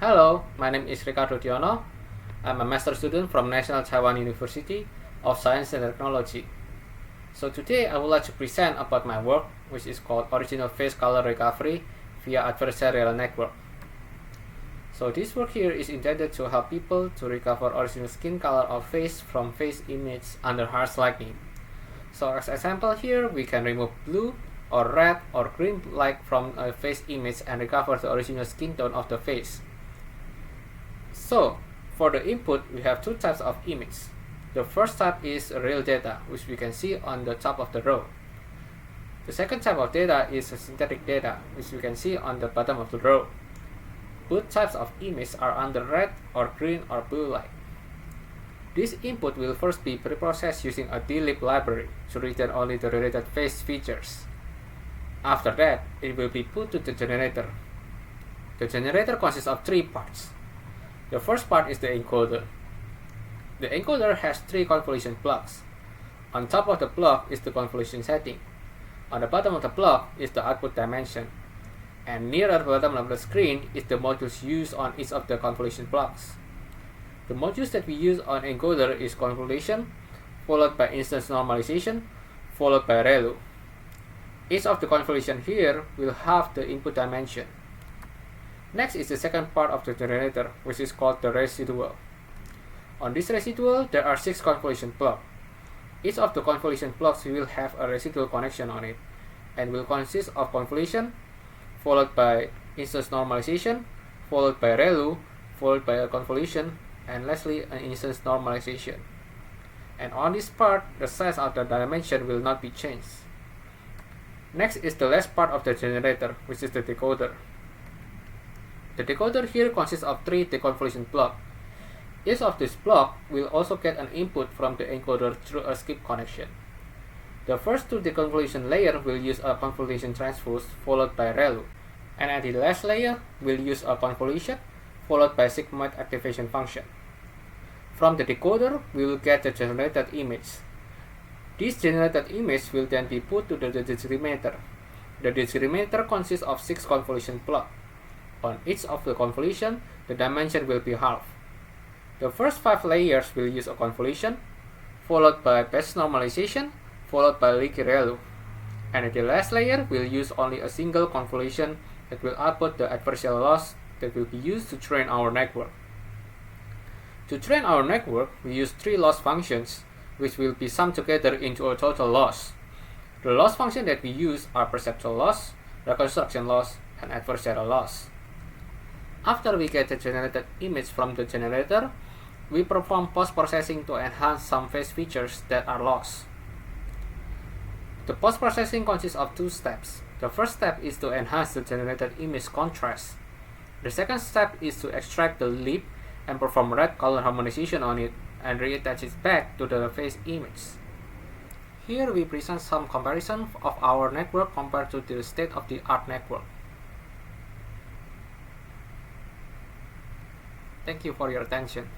Hello, my name is Ricardo Diono. I'm a master student from National Taiwan University of Science and Technology. So today I would like to present about my work, which is called Original Face Color Recovery via Adversarial Network. So this work here is intended to help people to recover original skin color of face from face image under harsh lighting. So as example here, we can remove blue or red or green light from a face image and recover the original skin tone of the face. So for the input, we have two types of image. The first type is real data, which we can see on the top of the row. The second type of data is synthetic data, which we can see on the bottom of the row. Both types of image are under red or green or blue light. This input will first be preprocessed using a dlib library to return only the related face features. After that, it will be put to the generator. The generator consists of three parts. The first part is the encoder. The encoder has three convolution blocks. On top of the block is the convolution setting. On the bottom of the block is the output dimension. And nearer the bottom of the screen is the modules used on each of the convolution blocks. The modules that we use on encoder is convolution, followed by instance normalization, followed by ReLU. Each of the convolution here will have the input dimension. Next is the second part of the generator, which is called the residual. On this residual, there are 6 convolution blocks. Each of the convolution blocks will have a residual connection on it, and will consist of convolution, followed by instance normalization, followed by ReLU, followed by a convolution, and lastly an instance normalization. And on this part, the size of the dimension will not be changed. Next is the last part of the generator, which is the decoder. The decoder here consists of 3 deconvolution blocks. Each of these blocks will also get an input from the encoder through a skip connection. The first 2 deconvolution layers will use a convolution transpose followed by ReLU, and at the last layer will use a convolution followed by sigmoid activation function. From the decoder, we will get the generated image. This generated image will then be put to the discriminator. The discriminator consists of 6 convolution blocks. On each of the convolution, the dimension will be half. The first 5 layers will use a convolution, followed by base normalization, followed by leaky ReLU. And the last layer will use only a single convolution that will output the adversarial loss that will be used to train our network. To train our network, we use 3 loss functions, which will be summed together into a total loss. The loss functions that we use are perceptual loss, reconstruction loss, and adversarial loss. After we get the generated image from the generator, we perform post-processing to enhance some face features that are lost. The post-processing consists of 2 steps. The first step is to enhance the generated image contrast. The second step is to extract the lib and perform red color harmonization on it and reattach it back to the face image. Here we present some comparison of our network compared to the state-of-the-art network. Thank you for your attention.